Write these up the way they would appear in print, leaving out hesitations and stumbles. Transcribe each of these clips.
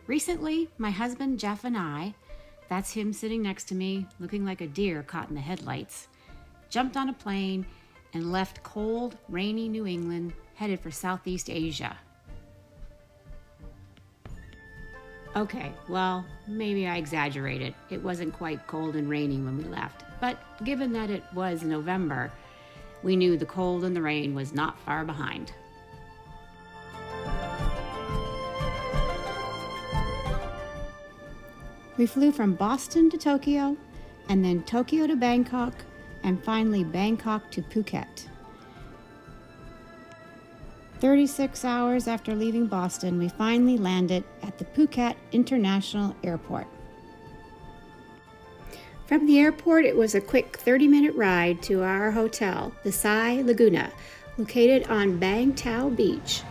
Recently, my husband Jeff and I, that's him sitting next to me looking like a deer caught in the headlights, jumped on a plane and left cold, rainy New England headed for Southeast Asia. Okay, well, maybe I exaggerated. It wasn't quite cold and rainy when we left, but given that it was November, we knew the cold and the rain was not far behind. We flew from Boston to Tokyo, and then Tokyo to Bangkok, and finally Bangkok to Phuket. 36 hours after leaving Boston, we finally landed at the Phuket International Airport. From the airport, it was a quick 30-minute ride to our hotel, the Sai Laguna, located on Bang Tao Beach.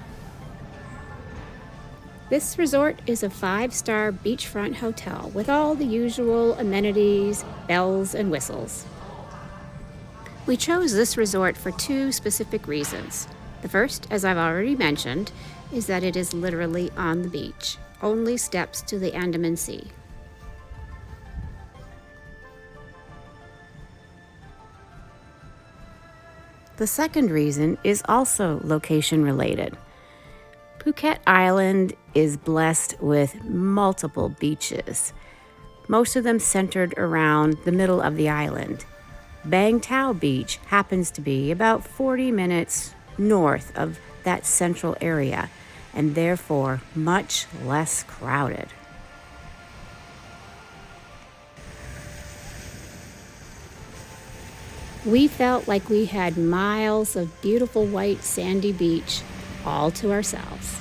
This resort is a 5-star beachfront hotel with all the usual amenities, bells, and whistles. We chose this resort for 2 specific reasons. The first, as I've already mentioned, is that it is literally on the beach, only steps to the Andaman Sea. The second reason is also location related. Phuket Island is blessed with multiple beaches, most of them centered around the middle of the island. Bang Tao Beach happens to be about 40 minutes north of that central area, and therefore much less crowded. We felt like we had miles of beautiful white sandy beach all to ourselves.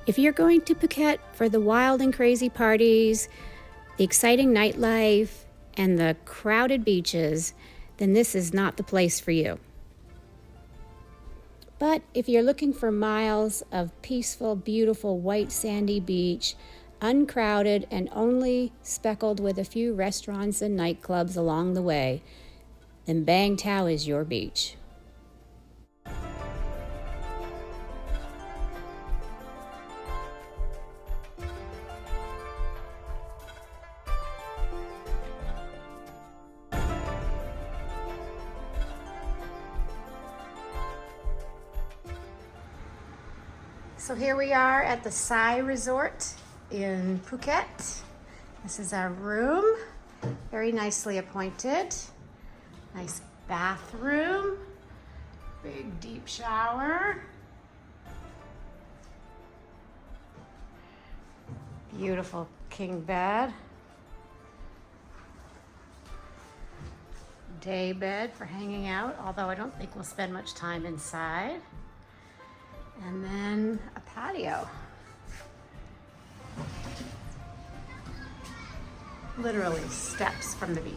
If you're going to Phuket for the wild and crazy parties, the exciting nightlife, and the crowded beaches, then this is not the place for you. But if you're looking for miles of peaceful, beautiful, white sandy beach, uncrowded and only speckled with a few restaurants and nightclubs along the way, then Bang Tao is your beach. So here we are at the Sai Resort in Phuket. This is our room, very nicely appointed. Nice bathroom, big deep shower. Beautiful king bed. Day bed for hanging out, although I don't think we'll spend much time inside. And then a patio. Literally steps from the beach.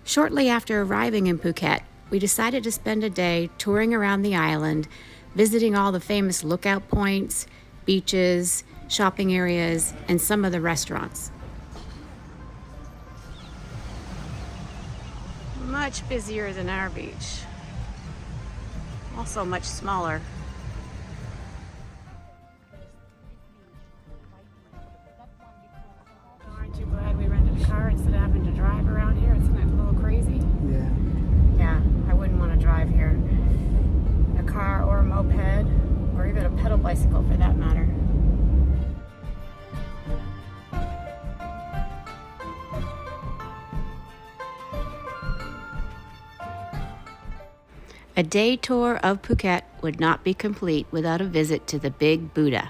Shortly after arriving in Phuket, we decided to spend a day touring around the island, visiting all the famous lookout points, beaches, shopping areas, and some of the restaurants. Much busier than our beach. Also much smaller. Aren't you glad we rented a car instead of having to drive around here? Isn't that a little crazy? Yeah, I wouldn't want to drive here. A car or a moped, or even a pedal bicycle for that matter. A day tour of Phuket would not be complete without a visit to the Big Buddha.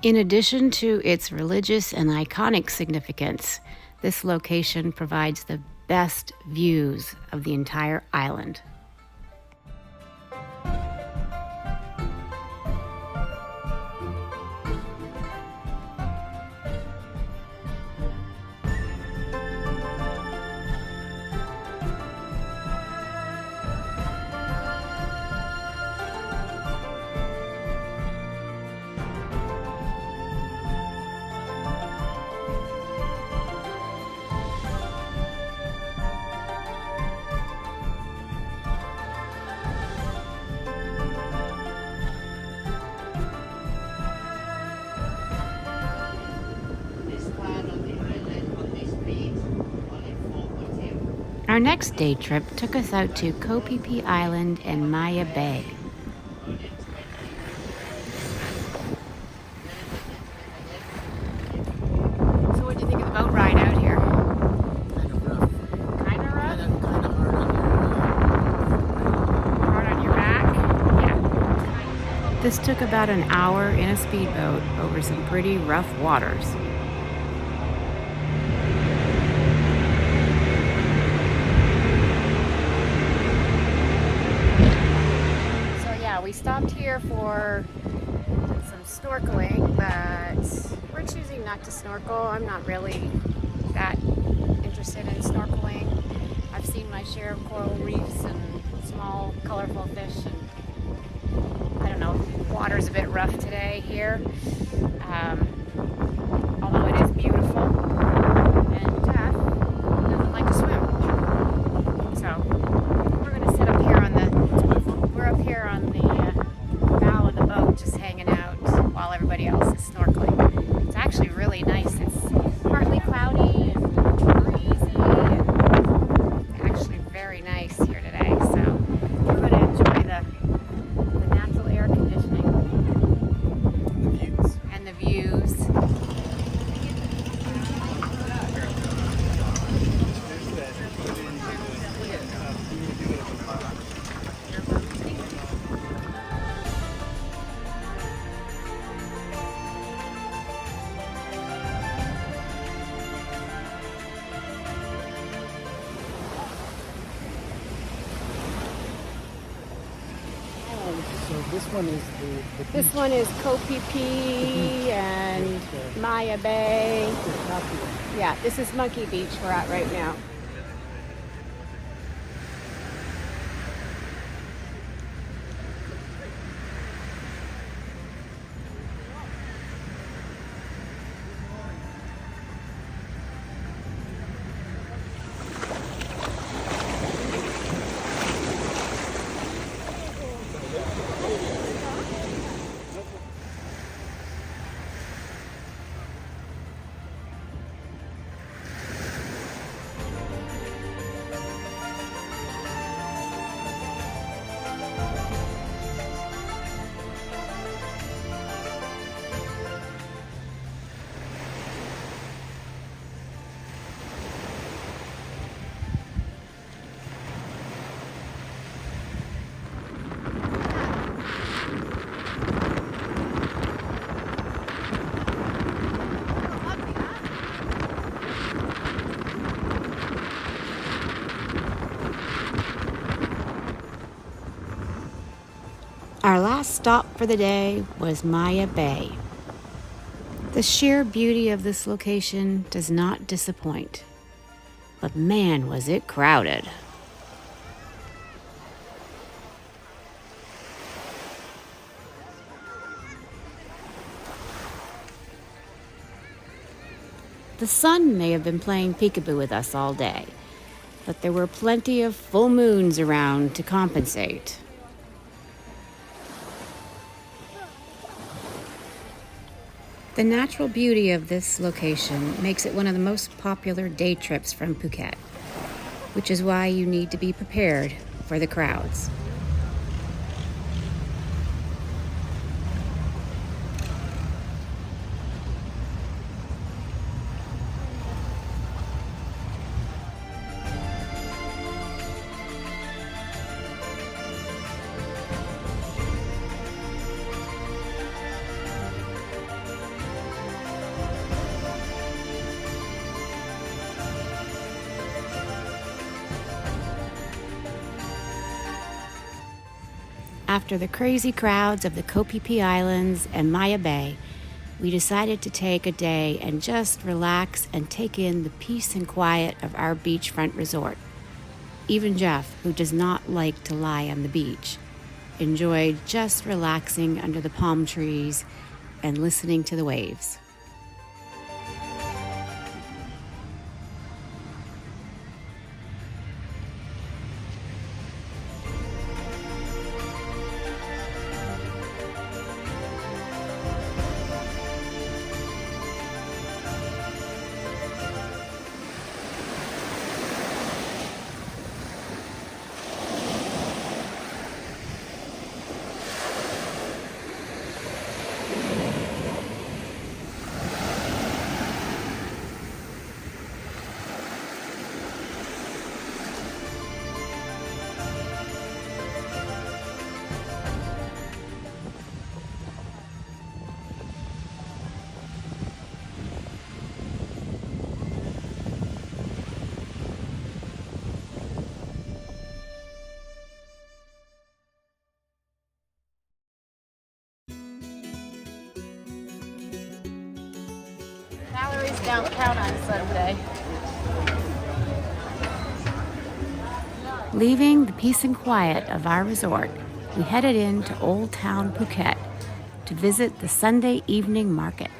In addition to its religious and iconic significance, this location provides the best views of the entire island. Our next day trip took us out to Koh Phi Phi Island and Maya Bay. So what do you think of the boat ride out here? Kind of rough. Kind of rough? Kind of Hard on your back? Yeah. This took about an hour in a speedboat over some pretty rough waters. We stopped here for some snorkeling, but we're choosing not to snorkel. I'm not really that interested in snorkeling. I've seen my share of coral reefs and small, colorful fish, and I don't know, water's a bit rough today here, although it is beautiful, and Jeff doesn't like to swim. So we're going to sit up here on the bow of the boat, just hanging out while everybody else is snorkeling. It's actually really nice. It's partly cloudy and breezy, and it's actually very nice here today. So we're going to enjoy the natural air conditioning and the views. So this one is the This one is Koh Phi Phi and Maya Bay. Yeah, this is Monkey Beach we're at right now. Our last stop for the day was Maya Bay. The sheer beauty of this location does not disappoint. But man, was it crowded. The sun may have been playing peekaboo with us all day, but there were plenty of full moons around to compensate. The natural beauty of this location makes it one of the most popular day trips from Phuket, which is why you need to be prepared for the crowds. After the crazy crowds of the Koh Phi Phi Islands and Maya Bay, we decided to take a day and just relax and take in the peace and quiet of our beachfront resort. Even Jeff, who does not like to lie on the beach, enjoyed just relaxing under the palm trees and listening to the waves. downtown on Sunday. Leaving the peace and quiet of our resort, we headed into Old Town Phuket to visit the Sunday evening market.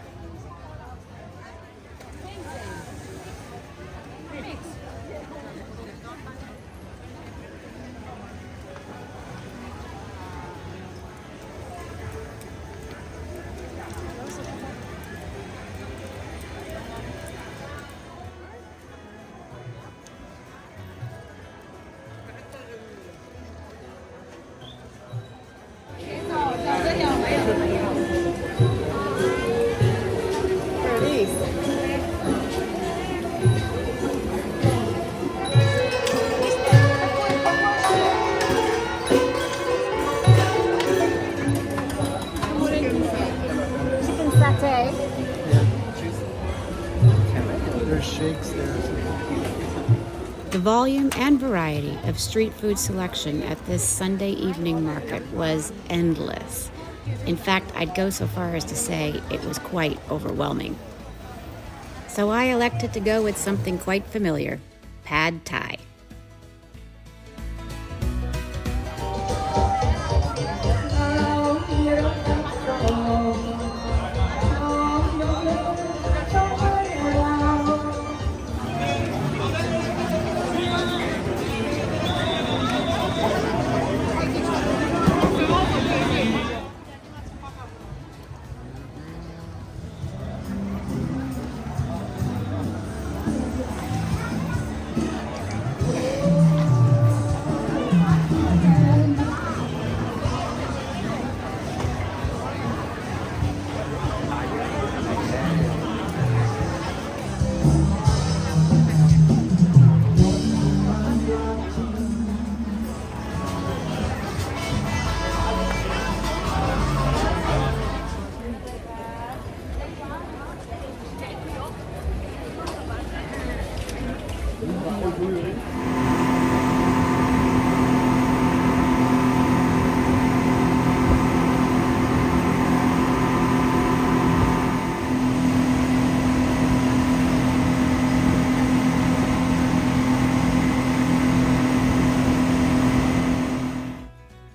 Chicken satay. There's shakes there. The volume and variety of street food selection at this Sunday evening market was endless. In fact, I'd go so far as to say it was quite overwhelming. So I elected to go with something quite familiar, pad thai.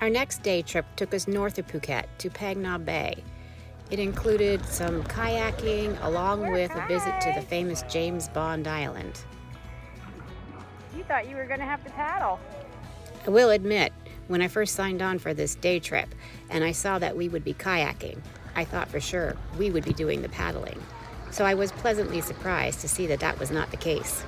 Our next day trip took us north of Phuket to Phang Nga Bay. It included some kayaking along with a visit to the famous James Bond Island. You thought you were going to have to paddle. I will admit, when I first signed on for this day trip and I saw that we would be kayaking, I thought for sure we would be doing the paddling. So I was pleasantly surprised to see that that was not the case.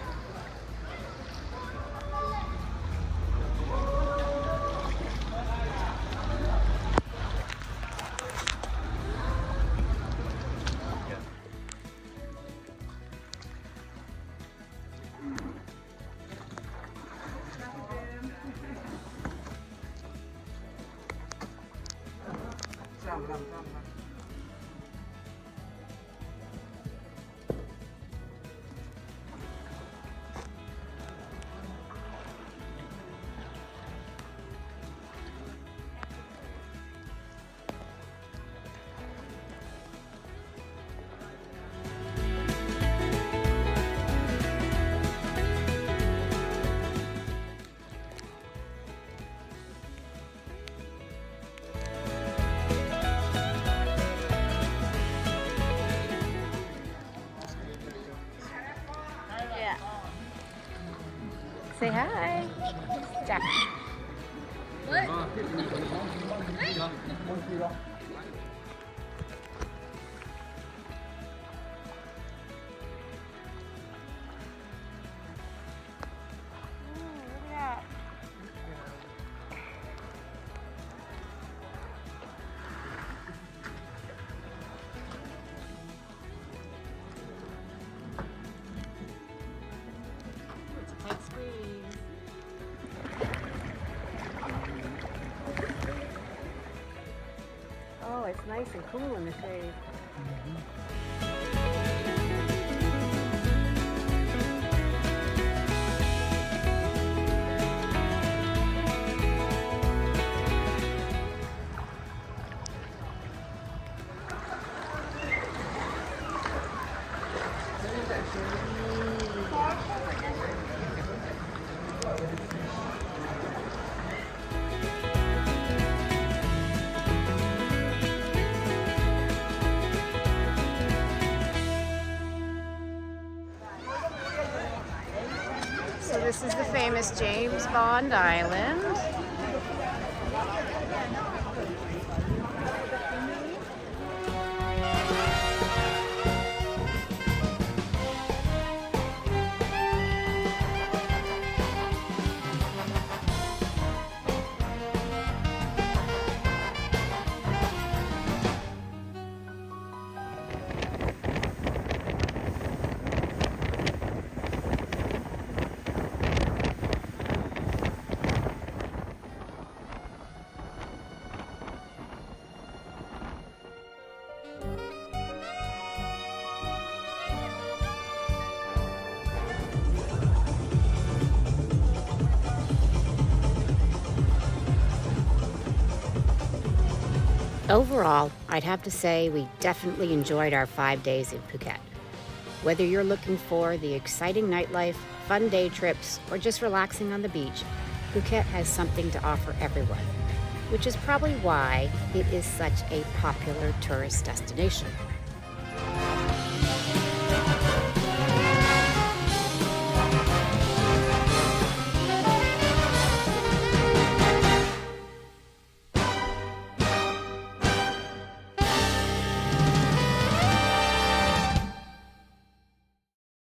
Say hi. Jack. What? Oh, it's nice and cool in the shade. So this is the famous James Bond Island. Overall, I'd have to say we definitely enjoyed our 5 days in Phuket. Whether you're looking for the exciting nightlife, fun day trips, or just relaxing on the beach, Phuket has something to offer everyone, which is probably why it is such a popular tourist destination.